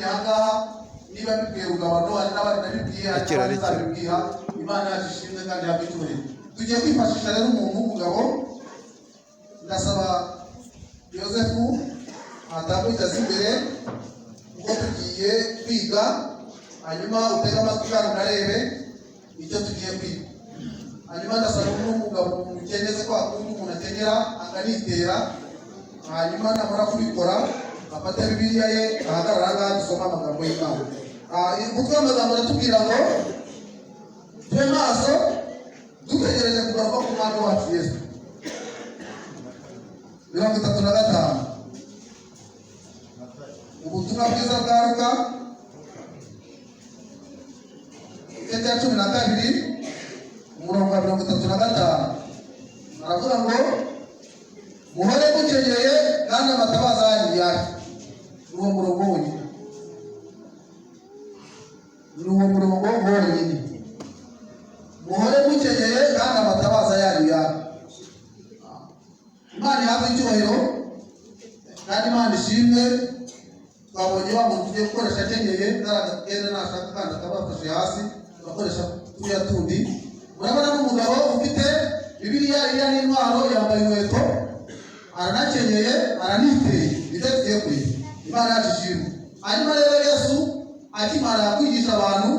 yanga niba bibwiye ugabano ari n'abandi nabibwiye azabibwira Imana yashimwe kandi yabiture. Tugiye kwifashisha rero umuntu w'umugabo ndasaba Yosefu atakwitaza imbere ubwo tugiye kwiga hanyuma utega amatwi kandi unarebe icyo tugiye kwiga. Hanyuma ndasaba n'umugabo umukenyeze kwa kundi umuntu akenyera akanitera hanyuma namara kubikora afate Bibiliya ye ahagarara ngaha dusoma amagambo y'Imana. Umutwe w'amagambo aratubwira ngo tube maso dutegereje kugaruka k'Umwami wacu Yesu. 35 ubutumwa bwiza bwa Luka igice cya 12 umurongo wa 35 aravuga ngo muhore mukenyeye kandi amatabaza yanyu yake. Uwo murongo wonyine muhore mukenyeye kandi amatabaza yanyu yake. Imana yahabwa icyubahiro kandi Imana ishimwe. Twabonye wa muntu ugiye gukoresha akenyeye naragenda nashaka kandi akabafashe hasi turakoresha turiya tundi. Murabona n'umugabo ufite Bibiliya iriya n'intwaro yambaye inkweto aranakenyeye araniteye bidagiye kwiye. Imana yashimwe. Hanyuma rero Yesu akimara kwigisha abantu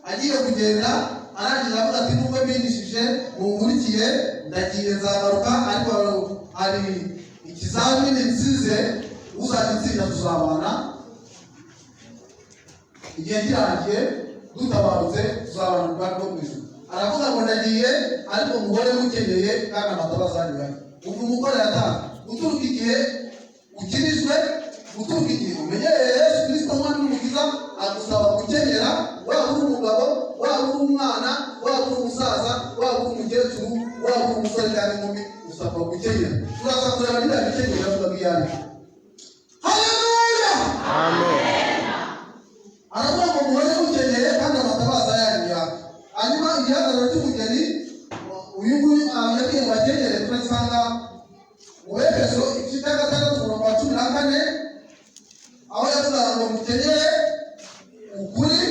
agiye kugenda arangiza avuga ati nubwo bigishije mungurikiye ndagiye nzagaruka ariko hari ikizamini nsize uzagitsinda tuzabana igihe kirangiye dutabarutse tuzabana mu bwami bwo mu ijuru. Aravuga ngo ndagiye ariko muhore mukenyeye kandi amatabaza yanyu yake. Ubwo umugore yatanga guturuka igihe ukirijwe guturuka igihe umenyereye Yesu Kristo umwami n'umukiza agusaba gukenyera waba uri umugabo waba uri umwana waba uri umusaza waba uri umukecuru waba uri umusore cyangwa inkumi usabwa gukenyera. Turaza kureba niba gukenyera avuga bwiyane. Haleluya amen. Aravuga ngo muhore mukenyeye kandi amatabaza yanyu yake. Hanyuma igihagararo cy'umugeni uyu nguyu yagiye ngo akenyere turasanga mu Efeso igice cya 6 umurongo wa 14 aho yavuga ngo mukenyere ukuri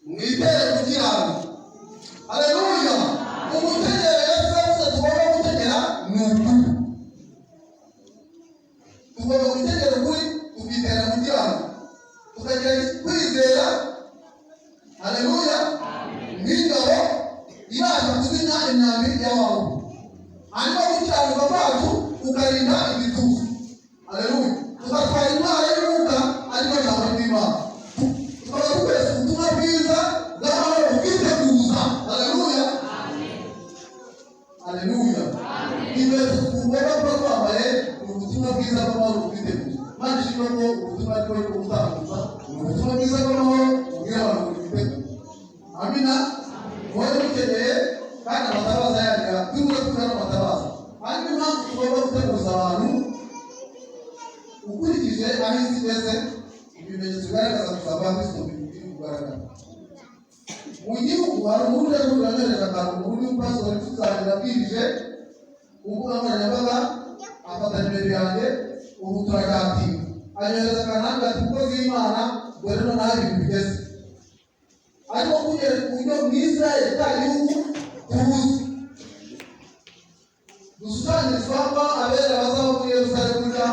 mwitere kugirango. Haleluya. Umukenyere Yesu tugomba gukenyera ni ukuri. Tugomba gukenyera ukuri tukitera kugirango tukagira kwizera. Haleluya. N'ingabo ibasha kuzimya imyambi y'abantu. Hanyuma gukiranuka kwacu ukarinda igitutu. Haleluya. Tugatwara intwaro y'umwuka ariko ijambo ry'Imana. Tukaba dukoresha ubutumwa bwiza bw'amahoro bwiteguza. Haleluya. Haleluya. Imbere tugomba kuba twambaye ubutumwa bwiza bw'amahoro bwiteguza. Imana ishimwe ko ubutumwa ariko butambutsa ubutumwa bwiza bw'amahoro bubwira abantu bwiteguza. Amina. Muhore mukenyeye kandi amatabaza yanyu twibure kugana amatabaza. Hanyuma impamvu tugomba guteguza abantu ukurikije aho isi imeze ibimenyetso bigaragaza gusaba Kristo biri kugaragara. Mu gihugu hari umuntu rero uranyereje akantu mu buryo pastor tuzagenda bwirije uvuga nkoranyambaga afata nimero yanjye ubu turagatinda anyohereza akantu ati umukozi w'Imana ngo rero nawe ibintu bigeze ariko kugera ku buryo bwiza yatagihugu tubuze dusangirizwamo abera bazaba muri Yerusalemu kujya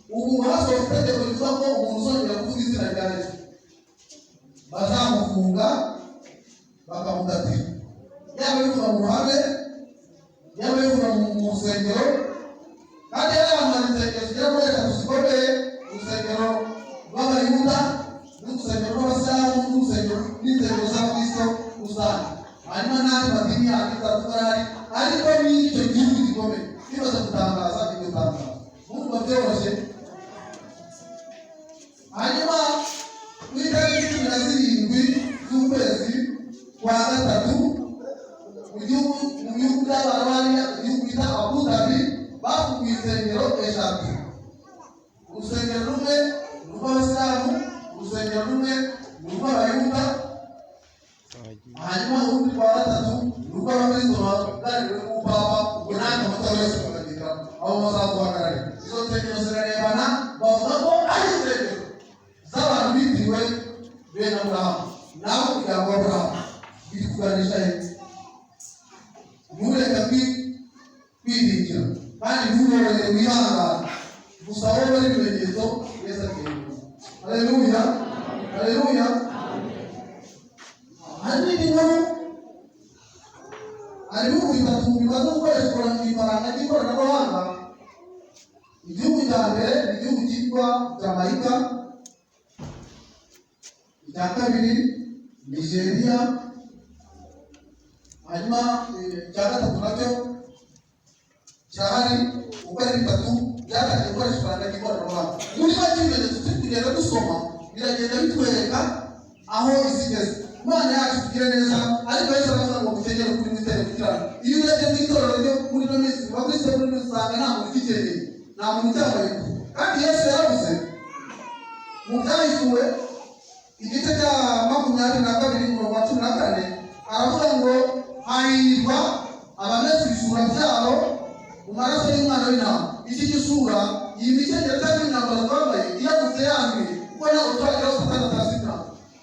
ubu hasohotse itegeko rivuga ko umuntu uzongera kuvuga izina rya Yesu bazamufunga bakamudatira. Yaba bivuga mu ruhame yaba bivuga mu rusengero kandi yari yamanitse insengero zigera muri 3 zikomeye: urusengero rw'Abayuda n'urusengero rw'Abasilamu n'urusengero n'insengero za Kristo rusange. Hanyuma n'andi madini yandi atandukanye ariko n'icyo gihugu gikomeye kibaza gutangaza ibyo tangaza n'ubwo byoroshye. Hanyuma ku itariki 17 z'ukwezi kwa 3 mu gihugu by'Abarabariya igihugu bita Abu Dhabi bafunguye insengero 3 bene Aburahamu nawe umuryango wa Aburahamu biri kuganisha hepfo. Ntureka kwiringira kandi nturorere wihangana gusa wowe ari ibimenyetso Yesu akeneye. Haleluya, haleluya. Hari inkuru ibihugu bitatu bimaze gukoreshwa ifaranga ry'ikoranabuhanga. Igihugu cya mbere ni igihugu cyitwa Jamaica, icya kabiri Nigeria, hanyuma icya gatatu nacyo kirahari. Uko ari bitatu byatangiye gukoresha ifaranga ry'ikoranabuhanga. Muri make ibimenyetso turi kugenda dusoma biragenda bitwereka aho izigeze. Imana yacu tugire neza, ariko Yesu aravuga ngo mutegere kuri mwitere kugira ngo iyo urebye mu itorero ryo muri ino minsi abakristo muri ino minsi usanga nta muntu ugikeneye, nta muntu ucyambaye. Kandi Yesu yaravuze mu Byahishuwe igice cya 22:14 aravuga ngo hahirwa abamesa ibishura byabo mu maraso y'umwana w'intama. Iki gisura iyi mikenyero cyangwa imyambaro twambaye iramutse yanduye kuko ntabwo turagira Satani atazina,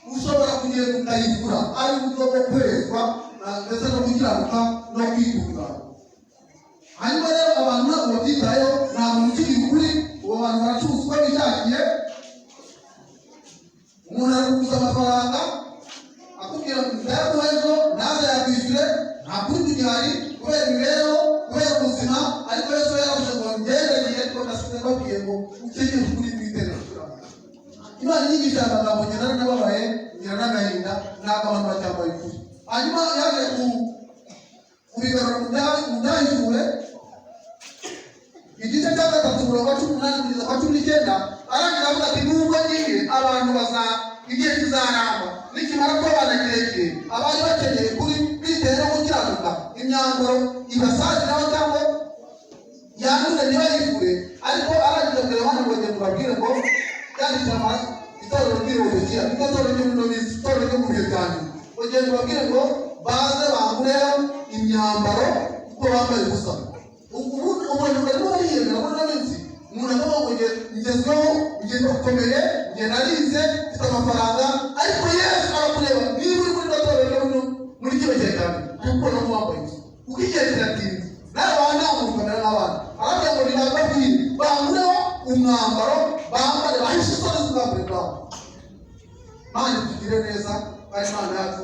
ushobora kugenda ukayigura ari uburyo bwo kwezwa ndetse no gukiranuka no kwitunga. Hanyuma rero abantu ntabwo babyitayeho, nta muntu ukiri ukuri, uwo bantu baracuruza uko bishakiye. Umuntu araguza amafaranga akubwira ngo ndayaguha ejo naze yakwishyure, nta kuri kugihari kubera imibereho, kubera ubuzima. Ariko Yesu yaravuze ngo ngereye ariko ndasize mbabwiye ngo ukenyere ukuri mwitere kugira. Imana inyigisha amagambo ngenda n'ababaye ngira n'agahinda, ntabwo abantu bacyambaye ukuri. Hanyuma yaje kubigarura mu Byahishuwe igice cya 3:18-19 arangira avuga ati nubwo ngiye abantu igihe kizaramba nikimara kubana kirekire abari bakeneye kuri bitewe no gukiranuka imyambaro ibasaziraho cyangwa yanduze ntibayigure. Ariko arangiza mbere hano ngo ngende mbabwire ngo yandikira itorero ry'Irodokiya, itorero ryo muri Minsi, itorero ryo mu bihe byanyu, ugende mbabwire ngo baze bangureho imyambaro kuko bambaye ubusa. Umuntu barimo bariyemera muri ino minsi, umuntu akavuga ngo ngezweho, ngenda gukomeye, ngenda narize, mfite amafaranga. Ariko Yesu arakureba niba uri muri itorero ryo muri kino gihe cyane ariko no wambaye ubusa kuko igihe kiratinze. Nawe wanambuka kamera n'abana aravuga ngo nibababwire bangureho umwambaro bambare bahishe isoni z'ubwambure bwabo. Mana tugire neza kandi Imana yacu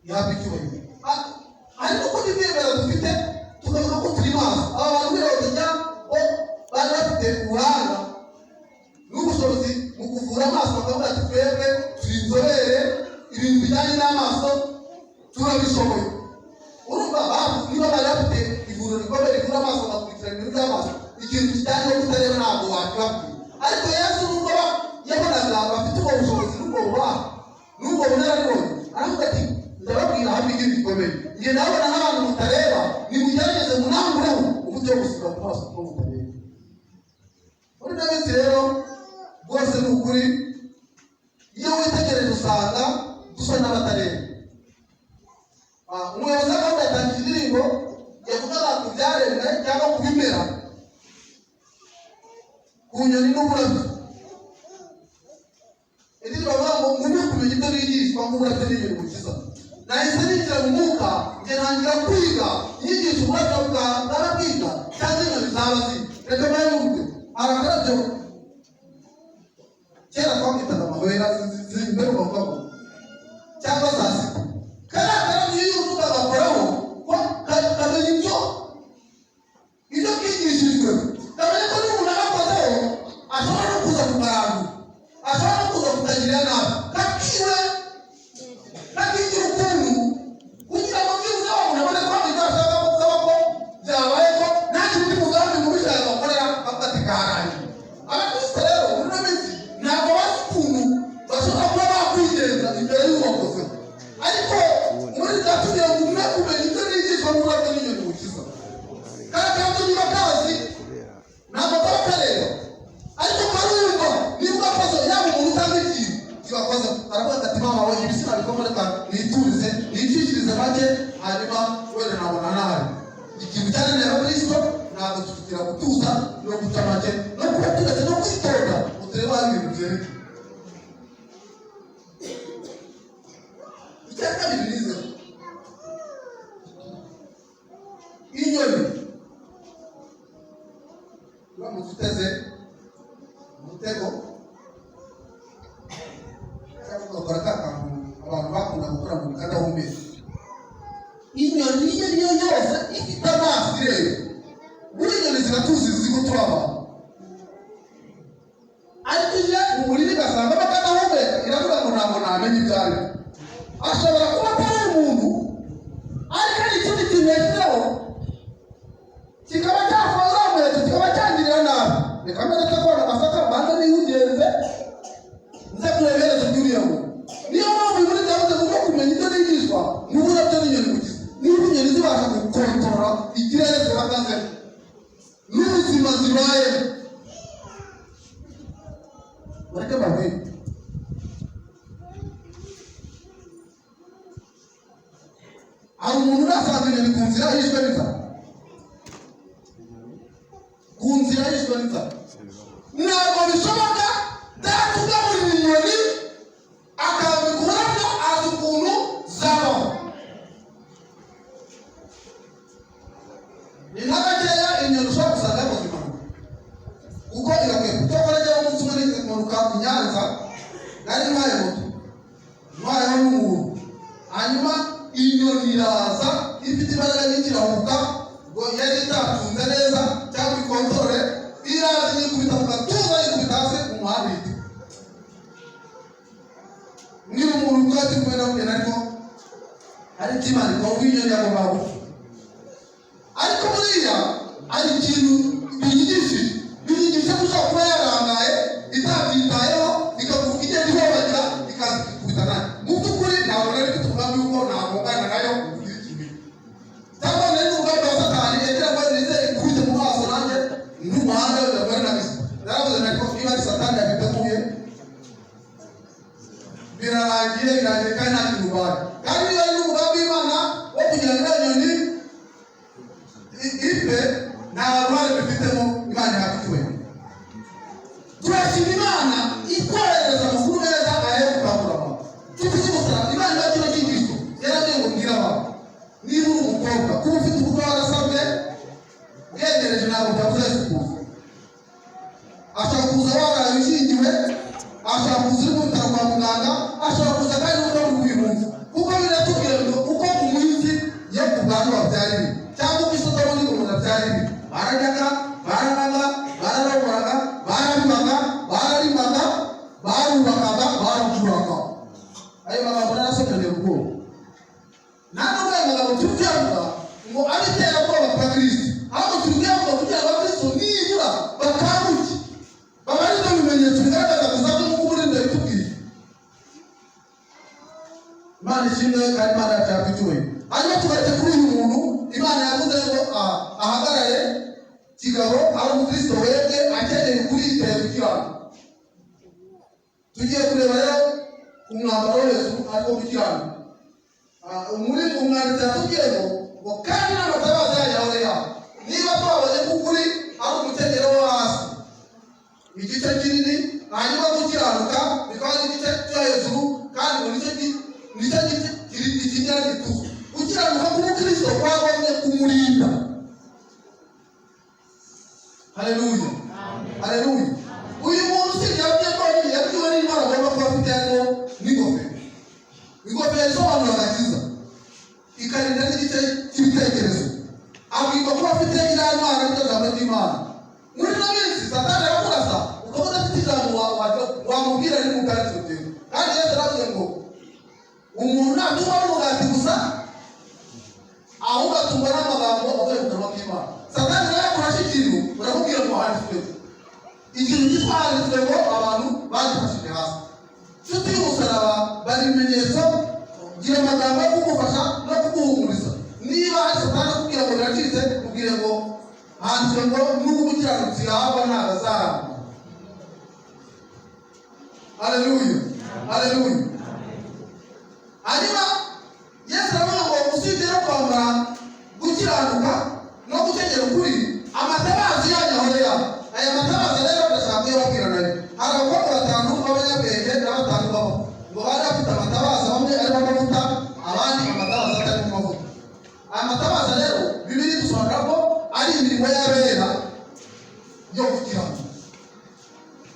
ihabwe icyubahiro. Ariko ko n'ibibera dufite tukavuga ko turi maso. Aba bantu b'Irodokiya bo bari bafite ubuhanga n'ubushobozi mu kuvura amaso, bakavuga ati twebwe turi inzobere, ibintu bijyanye n'amaso turabishoboye. Urumva niba bari bafite ivuriro rikomeye rivura amaso bagakurikirana ibintu by'amaso, ikintu kijyanye no kutareba ntabwo wakibabwira. Ariko Yesu nubwo yabonaga bafite ubwo bushobozi n'ubwo bubaha n'ubwo bunararibonye, aravuga ati ndababwira hamwe ikintu gikomeye, njye ndabona nk'abantu mutareba, nimugerageze munangureho uburyo bwo gusiga ku maso kuko mutareba. Muri ino minsi rero rwose ni ukuri, iyo witegereje usanga dusa n'abatareba. Umuyobozi w'agahunda yatangije indirimbo yavugaga ku byaremwe cyangwa ku bimera, ku nyoni n'uburabyo. Indirimbo bavuga ngo mube kumenya ibyo bigishwa nk'uburabyo n'inyoni bukiza. Nahise ninjira mu mwuka njye ntangira kwiga inyigisho uburabyo bw'ababwiga cyangwa inyoni zaba ziga. Reka mbaye n'uburyo hari akarabyo kera twamwitaga amahwera ziri imbere mu bagabo cyangwa za sida. Kariya karabyo iyo uvuga gakoraho kamenya ibyo kigishijwe, kamenya ko n'umuntu agakozeho ashobora no kuza kugaragura, ashobora no kuza kutagirira nabi, kakigira ukuntu kugira ngo byibuze wa muntu abone ko ibyo ashaka gusaba ko byabaye ko nta kindi mugambi mubi cyane bakorera bafata igaharaye. Abakristo rero muri ino minsi ntabwo bazi ukuntu bashobora kuba bakwigenza imbere y'uwakozeho. Ariko muri tugira ngo umwe kumenya ibyo bigishwa n'uburabyo n'inyoni bukiza. Kandi ntabwo niba kazi ntabwo kaba kareba, ariko karumva niba ugakoze yaba umuntu utanga ikintu kibakoze aravuga ati mama we ibisina bikomoreka niturize nicishirize make hanyuma wenda nabona nabi. Ikintu cyananiye abakristo ntabwo tugira gutuza no guca make no kuba turetse no kwitonda utureba ibintu byerekeye. umutego ugakora ka kantu abantu bakunda gukora mu kadahumeka. Inyoni iyo ariyo yose ifite amazi rero buri nyoni ziratuzi ziko turaba, ariko iyo umuriro igasanga bakadahumeka iravuga ngo ntabwo namenye ibyo ari byo. Ashobora kuba atari umuntu ariko ari ikindi kintu yashyizeho kikaba cyafunga umuheto kikaba cyangirira nabi. Reka mbere tukabona amasaka mbanza niyugenze nze kurebereza iby'uriya muntu. Niyo mpamvu muri byavuze ngo kumenya ibyo nigishwa n'ubura byo n'inyoni kugize. Niba inyoni zibasha gukontorora ikirere zihagaze n'ubuzima zibaye, bareke babwire hari umuntu urasanga inyoni ku nzira yishwe n'inzara, ku nzira yishwe n'inzara. Ntabwo bishoboka byatugaburira inyoni akabikura byo azi ukuntu zabaho. Ni na gakeya inyoni ushobora gusanga yakoze impanuka kuko irakwiye kutokora ajyaho umunsi umwe nigeze kumanuka i Nyanza, nari ntwaye moto ntwayeho n'umuntu, hanyuma inyoni iraza ifite imbaraga nyinshi irahuka ngo yari itatunze neza cyangwa ikontorore, iraza yikubita mu gatuza yikubita hasi mu muhanda ihita. Niba umuntu ubwatsi kumwe na mugena ariko hari ikimanika uko inyoni yagomba gupfa, ariko buriya ari ikintu binyigishije gushaka kuba yarangaye itabyitayeho ikavuga igenda ihobagira ikaza ikikubita nayo. Mu by'ukuri ntabwo nari mfite umugambi w'uko nahungana nayo kugira ikibi, cyangwa nari umugambi wa Satani yagira ngo nize ikubite mu maso nanjye n'umuhanda udakora na bisa. Naravuze nako niba ari Satani yabiteguye birarangiye kandi nta kintu ubaye. Kandi niba ari umugambi w'Imana wo kugira ngo inyoni ipe nta ruhare bifitemo, Imana yakituwe. Turashima Imana ikohereza amakuru meza ayo gukanguramo. Tuvuze umusaraba Imana iba kino cyigisho yarabwiye ngo mbwira abantu niba uri umukobwa kuba ufite ubukwe warasabwe bwegereje ntabwo byabuze kuza. Ashaka kuza waraye ushingiwe, ashaka kuza uri mu bitaro kwa muganga, ashaka kuza kandi uri mu bihumbi, kuko biratubwira ngo uko umunsi yo ku bantu babyarira cyangwa uko isoko muri umuntu abyarira barajyaga baranaga bararoboraga barabimaga bararimaga barubakaga baracuraga. Ayo magambo narasomeye ubwoba, nta n'ubwo ayo magambo tubyumva ngo abitera ubwoba kwa Kristo, ahubwo tubyumva kugira ngo Kristo nibura bakanguke baba ari byo bimenyetso bigaragaza gusa ko nk'uko muri mbere tubwiye. Imana ishimwe kandi Imana yacu yakituye. Hanyuma tugarutse kuri uyu muntu Imana yavuze ngo ahagarare kigabo ari umukristo webwe akeneye kuri iteye gukiranuka. Tugiye kureba rero umwambaro Yesu ariko gukiranuka. Muri umwanditsi yatubwiye ngo kandi n'amatabaza yawe yawe niba twabonye ko ukuri ari umukenyero wo hasi igice kinini, hanyuma gukiranuka bikaba ari igice cyo hejuru, kandi ngo nicyo gice kigira gituzu. Gukiranuka k'umukristo kwagombye kumurinda. Haleluya, haleluya. Uyu muntu usibye yabwiye ko yabwiwe n'Imana agomba kuba afite hano n'ingofero. Ingofero isobanura agakiza ikarinda n'igice cy'ibitekerezo. Abwirwa kuba afite iriya ntwaro y'iryo jambo ry'Imana. Muri ino minsi Satani arakurasa ukabona afite ijambo wamubwira ari mu bwatsi butera. Kandi Yesu aravuze ngo umuntu ntatuma n'umugati gusa ahubwo atungwa n'amagambo avuye mu kanwa k'Imana. Satani nawe yakurashe ikintu uramubwira ngo handitswe ikintu cyitwa handitswe ngo abantu bagifashije hasi. Nshuti y'umusaraba bari ibimenyetso, gira amagambo yo kugufasha no kuguhumuriza. Niba hari Satani akubwira ngo biracitse ubwire ngo handitswe ngo n'ubwo umukiranutsi yahabwa ntabwo azaramba. Haleluya, haleluya. Hanyuma Yesu aravuga ngo usibye no kwambara gukiranuka no gutegera ukuri, amatabaza yanyu ahore yawe. Aya matabaza rero ndashaka kuyababwira nayo. Hari abakobwa batanu b'abanyabwenge na batanu babo ngo bari bafite amatabaza, bamwe arimo amavuta abandi amatabaza atarimo amavuta. Aya matabaza rero Bibiliya idusobanurira ko ari imirimo y'abera yo gukiranuka,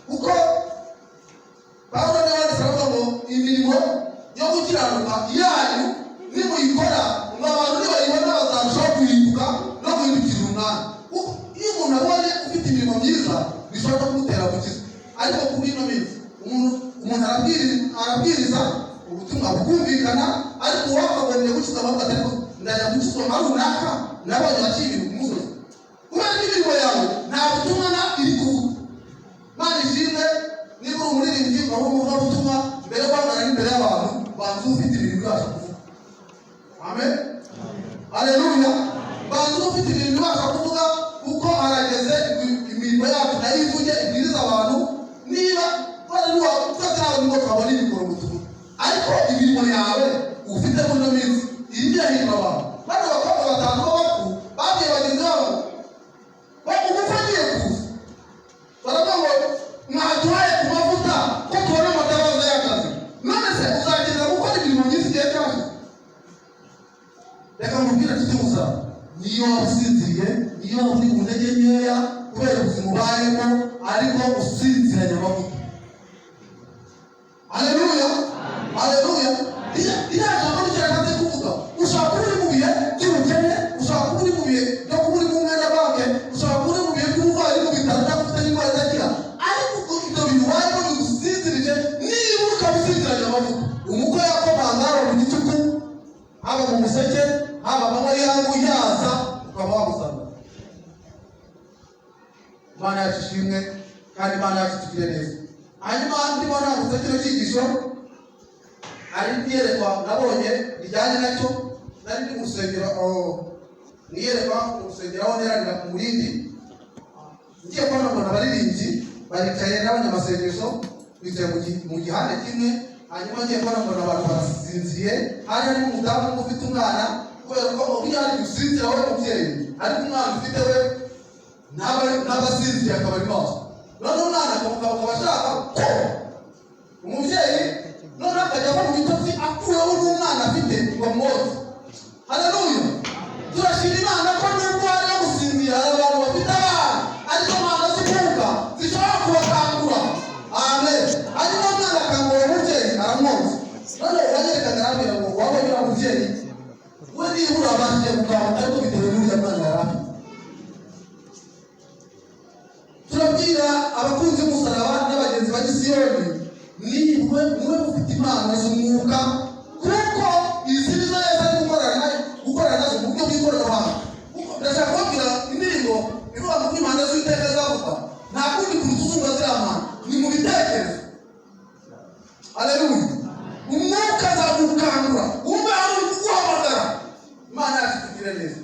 kuko ariko kuri ino minsi umuntu arabwiriza ubutumwa bukumvikana, ariko wakabonye gukiza amaboko atari ndajya gukiza amaboko runaka nabonye bakiri ku musozi kubera imirimo yawe nta butumwa na iri kuvuga. Mana ishimwe, niba uri umuririmbyi ukaba umuvuga ubutumwa mbere guhagarara imbere y'abantu banza ufite ibintu bibasha kuvuga. Amen, haleluya. Banza ufite ibintu bibasha kuvuga kuko arageze imirimo yacu nayo ivuge ibwiriza abantu. Niba twese nawe nubwo twabona ibikora ubutumwa, ariko imirimo yawe ufite muri ino minsi irimo irahindura abantu. Bano bakobwa batanu b'abakuru babwiye bagenzi babo ubukwe agiye kuza, baravuga ngo mwaduhaye ku mavuta ko tubona amatabaza y'akazi, none se uzakenera gukora imirimo myinshi igihe cyose? Reka mubwire nshuti musaba, niyo waba usinziriye, niyo waba uri mu ntege nkeya kubera ubuzima ubayemo, ariko usinziranye amavuta. Haleluya, haleluya. Iriya jambo ryarakaze kuvuga ushaka kuba uri mu bihe by'ubukene, ushaka kuba uri mu bihe byo kuba uri mu mwenda banke, ushaka kuba uri mu bihe by'uburwayi mu bitaro cyangwa ufite n'indwara idakira, ariko ibyo bintu warimo bigusinzirije, niba ukaba usinziranye amavuta. Umukwe yakomanga haba mu gicuku, haba mu museke, haba amanywa y'ihangu yaza, ukaba wamusanga. Imana yacu ishimwe kandi Imana yacu itugire neza. Hanyuma ndimo nambutse kino cyigisho, hari n'iyerekwa nabonye rijyanye nacyo. Nari ndi mu rusengero, niyerekwa mu rusengero aho neranira ku murindi, ngiye kubona mbona abaririmbyi baricaye n'abanyamasengesho bicaye mu gihande kimwe. Hanyuma ngiye kubona mbona abantu barasinziriye, hari harimo umudamu ufite umwana, kubera ko uriya ari gusinzira we mubyeyi, ariko umwana ufite we n'abasinziriye akaba ari maso. None umwana akaba ashaka ko umubyeyi none akajya ava mu bitotsi akuyeho n'umwana afite ngo mwoze. Haleluya, turashima Imana ko nubwo hari no gusinzira hari abantu bafite abana, ariko Imana zikuka zishobora kubakangura. Amen. Hanyuma umwana akangura umubyeyi aramwoza. None uranyerekana arambwira ngo wabonye uriya mubyeyi we nibura abashije kugahuka, ariko bitewe n'uriya mwana yari afite. Turabwira abakunzi b'umusaraba n'abagenzi ba Gisiyoni, niwe mufite impano z'umwuka, kuko izi nizo Yesu ari gukorana nazo mu buryo bw'ikoranabuhanga. Ndashaka kubabwira indirimbo ivuga ngo impano z'Uwiteka zavuga, nta kundi kuntu tuzumva ziriya mpano, ni mu bitekerezo. Haleluya, umwuka azagukangura wumve hari uri kuguhamagara. Imana yacu itugire neza.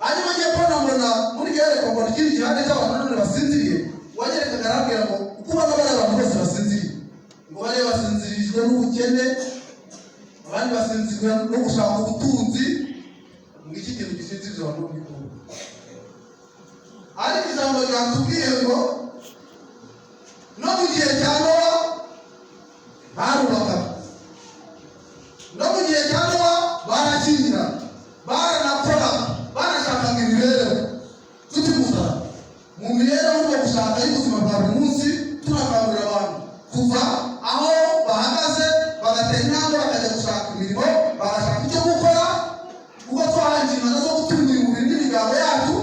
Hanyuma ngiye kubona mbona muri yerekwa mbona ikindi gihande cy'abantu none basinziriye, wanyerekaga arambwira ngo uko ubona bariya abantu bose basinziriye, ngo bari basinzirijwe n'ubukene, abandi basinziriwe no gushaka ubutunzi. Ngo iki kintu gisinzirije abantu mu gihugu, ariko ijambo ryatubwiye ngo no mu gihe cya Nowa barubakaga, no mu gihe cya Nowa barakingira, baranakora, barashakaga imibereho. Tuti musara mu mibereho no gushaka y'ubuzima bwa buri munsi, turakangurira abantu kuva aho bahagaze bagatera intambwe bakajya gushaka imirimo, bagashaka icyo gukora, kuko twahaye inshingano zo gutunga umubiri n'imigambo yacu,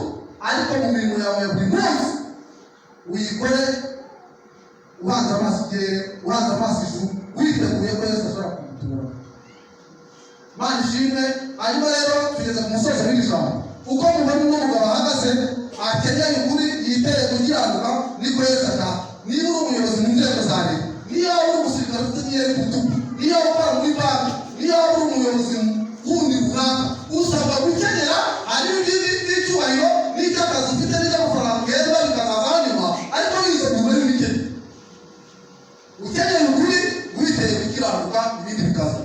ariko mu mirimo yawe ya buri munsi uyikore uhanze amaso ikirere, uhanze amaso ijuru, witeguye ko Yesu ashobora kugutura. Imana ishimwe. Hanyuma rero tugeze ku musozi w'iri jambo, uko mubona umugabo ahagaze akenyeye ukuri, yiteye gukiranuka, niko Yesu ashaka. Niba uri umuyobozi mu nzego za leta, niyo uri umusirikare ufite imyenda ku rutugu, niyo ukora muri banki, niyo uri umuyobozi wundi runaka, usabwa gukenyera hanyuma n'icyubahiro n'icy'akazi ufite n'icy'amafaranga heza bikazaza nyuma, ariko wize umubare w'imikene. Ukenyeye ukuri, witeye gukiranuka, ibindi bikaza.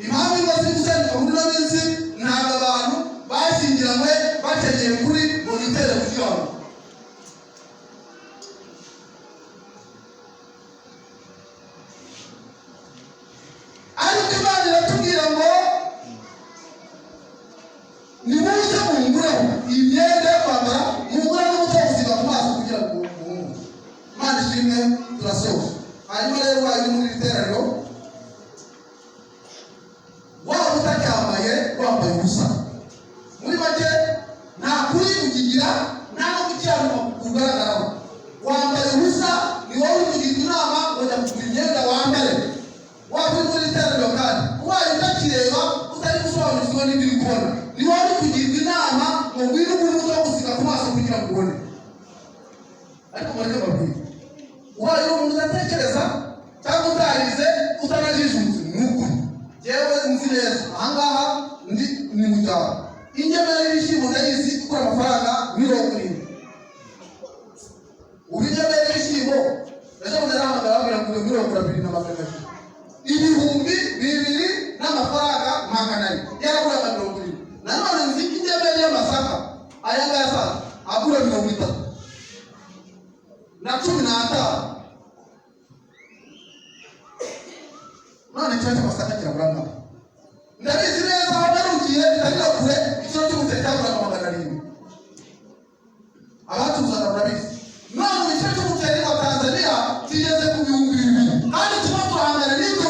Impamvu ingo ziri gusenyuka muri ino minsi, ntabwo abantu bashyingiranywe bakenyeye ukuri ngo bitere gukiranuka. Ariko Imana iratubwira ngo nimuze mungureho imyenda yo kwambara, mungure n'umuto wo gusiga ku maso kugira ngo muhumure. Imana ishimwe, turasoje. Hanyuma rero waje muri iri teraniro, waba utacyambaye wambaye ubusa, muri make nta kuri ukigira, nta no gukiranuka kugaragaraho, wambaye kubona ibyo uri kubona, ni wowe uri kugirwa inama ngo ngwino ugure umuti wo gusiga ku maso kugira ngo ubone. Ariko mureke mbabwire, ubaye uri umuntu udatekereza cyangwa utarize utanajijutse ni ukuri. Jewe nzi neza ahangaha ni mu cyaro, ingemeri y'ibishyimbo ndayizi ikora amafaranga 70. Ubigemeri y'ibishyimbo ejo bundi arahamagara ababwira ngo 22,200, ibihumbi 2 n'amafaranga 400, yaragura 20. Nanone nzi ingemeri y'amasaka aya ngaya sasa agura 30 na 15. None cyo cy'amasaka kiraguranga. Ndabizi neza aho narugiye ndabira kure ikiro cy'umuceri cyaguraga 700. Abatuzaga murabizi. None ikiro cy'umuceri wa Tanzania kigeze ku 2,000. Kandi tuba turahangana n'ibyo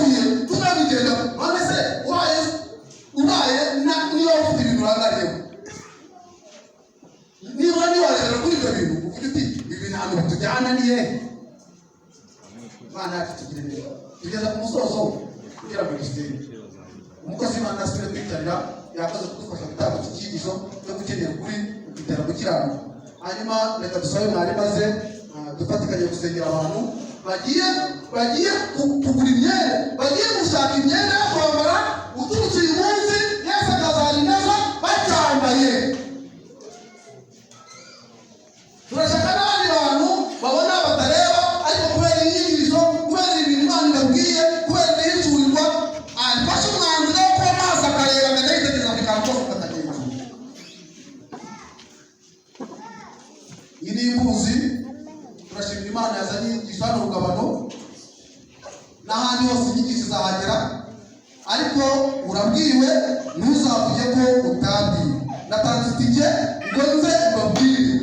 tunabigenda. None se ubaye niyo ufite ibintu urangariyeho. Niba niwareba kuri ibyo bintu uvuga uti ibi ntabwo bitujyana niye. Imana yacu tugire neza. Tugeza ku musozo kugira ngo dusenge. Umukozi w'Imana asubire kwitarira yakoze kudufasha gutanga icyigisho cyo gukenera kuri gutera gukiranuka. Hanyuma reka dusabe mwari maze dufatikanye gusengera abantu bagiye kugura imyenda, bagiye gushaka imyenda yo kwambara uturutse uyu munsi Yesu akazarineza bacyambaye. Turashaka n'abandi bantu babona batareba, ariko kubera inyigisho, kubera ibintu Imana ibabwiye, kubera ihishurirwa, afashe umwanzuro wo kuba maso akareba akayitegereza bikaba kose ukatagenda. Iyi ni imbuzi. Turashimira Imana yazanye inyigisho hano Rugabano n'ahandi hose inyigisho zahagera, ariko urabwiwe ntuzavuge ko utabwiwe. Natanze itike ngo nze mbabwire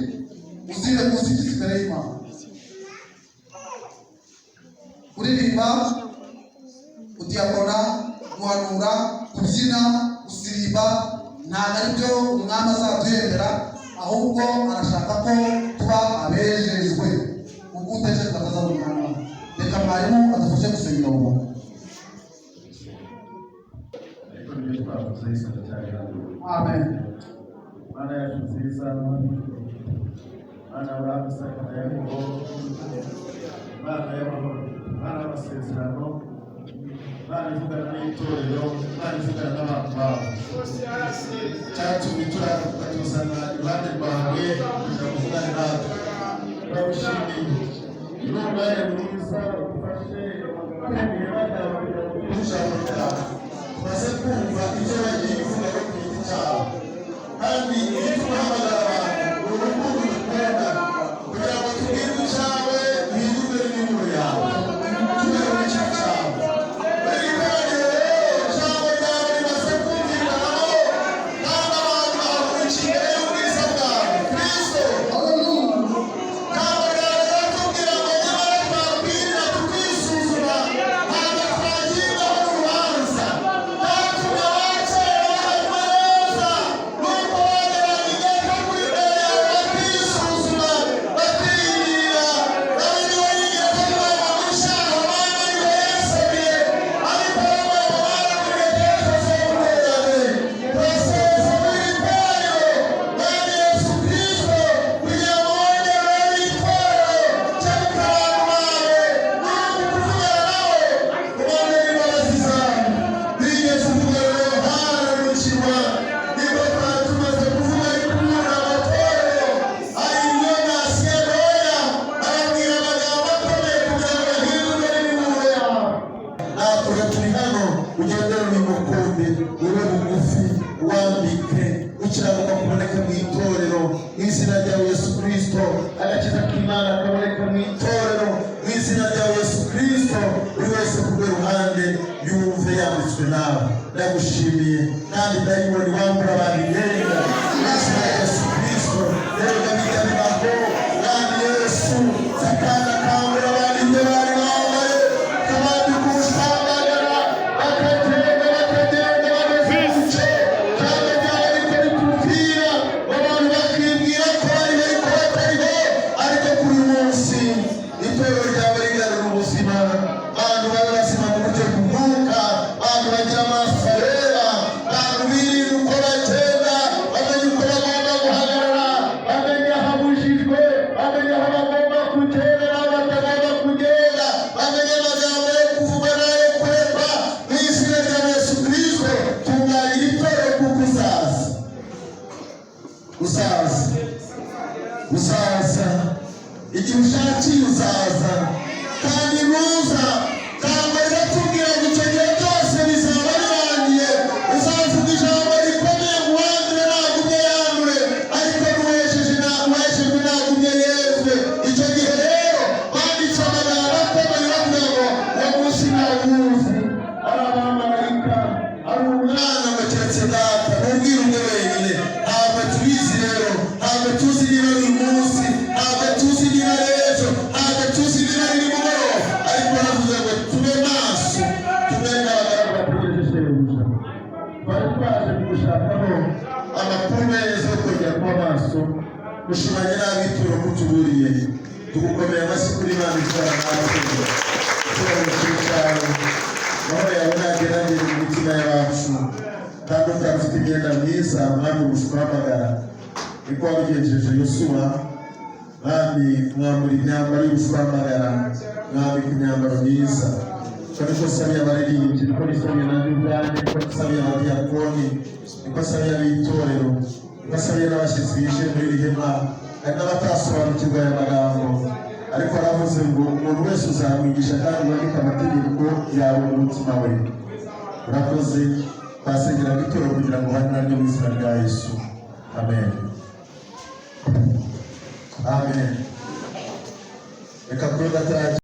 uzire muzigize imbere y'Imana. Kuririmba, kudiyakona, guhanura, kubyina, gusirimba ntabwo ari byo umwami azaduhembera, ahubwo arashaka ko tuba abejejwe ubwo utejejwe atazabona umwami. Reka mwarimu adufashe gusengera ubu. Amen. Mana yacu nziza, Mana Abrahamu, Isaka na Yakobo, Mana y'amahoro, Mana y'amasezerano, Mana ivugana n'itorero, Mana ivugana n'abantu bawe. Cyatumye tukatuzana iruhande rwawe kugira ngo uvugane natwe. Turagushimiye. Ni umwanya mwiza ufashe kwemera Imana kugira ngo ijambo ryawe tumaze kumva ibyo bagiye kuvuga ku giti cyabo, kandi iyo tubahamagara abantu urukundo dukunda kugira ngo tubwire icyawe duhindure n'imiburo yawe tugere mu gihe cyawe. Buri kanya ijambo ryawe rimaze kumvikanaho, kandi abantu bahurikiye imbere y'ubwiza bwawe Kristo. Ijambo ryawe riratubwira ngo nyamara twabwirira tukisuzuma ntabwo twagirwaho urubanza. Cyatumye abakera bahanywa neza, nuko bageraga ingaruka kuri imbere yawe bakisuzuma bakirira. Nawe niwe yigeze kubaho mu cyaha, Mana niwe yasabiye, ariko wowe wababarira Yesu Kristo. Turaseza muri iri torero, Mwami Yesu Kristo, kugira ngo wongere itorero cy'abantu bawe, nuko kuvugana nawe ubonere imbabazi zawe. Bigeze kuvuga rero hararukirwa, nibwo twari tumaze kuvuga ikura amatorero ayiyo nasigaroya, ababwira amagambo akomeye kugira ngo bahindure n'imiburo yawe. Natwe turi hano, ugendere umukunde, ube bugufi, wambike gukiranuka kuboneka mu itorero mu izina rya Yesu Kristo. Agakiza k'Imana kaboneka mu itorero mu izina rya Yesu Kristo. Buri wese ku rwe ruhande yumve yambitswe nawe. Ndagushimiye kandi ndayibona wambura abantu imyenda mu izina rya Yesu Kristo. Rero biga bibaho, Mwami Yesu, Satani akangura abantu ibyo bari bambaye, kabandi kubushambagara bakagenda bageze mu gice, kandi byaba bitari kumupira abantu bakibwira ko bari ko batariho, ariko kuri uyu munsi itorero ryawe rigarura ubuzima, abantu babe bazima mu buryo bw'umwuka, abantu bagira amaso areba, abantu birinda ushakiye uzaza kandi nuza ijambo riratubwira ngo icyo gihe byose bizaba birangiye uzavuga ijambo rikomeye ngo uwandure nagumye yandure ariko n'uweshejwe nagumye yezwe. Icyo gihe rero banditse amagambo akomeye bavuga ngo uwo munsi ntawuzi, ari abamarayika ari umwana ngo keretse data n'ubwira umwe wenyine. Ntabwo tubizi rero, ntabwo tuzi niba ari uyu munsi, ntabwo tuzi niba ari ejo, ntabwo tuzi niba ari nimugoroba, ariko baravuze ngo tube maso, tube n'abagaragu bategereje shebuja. Twari twaje gushakaho amakuru meza yo kongera kuba maso, gushimanye n'abituro mutuburiye, tugukomeye amashyi kuri Imana ishobora natwe turabishimye cyane. Amahoro yawe nageragere mu mitima yacu kandi utafite imyenda myiza mwami ubushwamagara niko wabigenjeje Yosuwa mwami mwambura imyambaro y'ubushwamagara mwambika imyambaro myiza. Ko niko sabiye abaririmbyi, niko nisabiye nanjye ubwanjye, niko nisabiye abadiyakoni, niko sabiye ab'itorero, niko sabiye n'abashyitsi bije muri iri hema. Hari n'abatasobanukirwa aya magambo ariko aravuze ngo umuntu wese uzamwigisha kandi wandike amategeko yawe mu mutima we. Urakoze twasengera itorero kugira ngo uhanane mu izina rya Yesu, amen. Amen. Reka kuri gatatu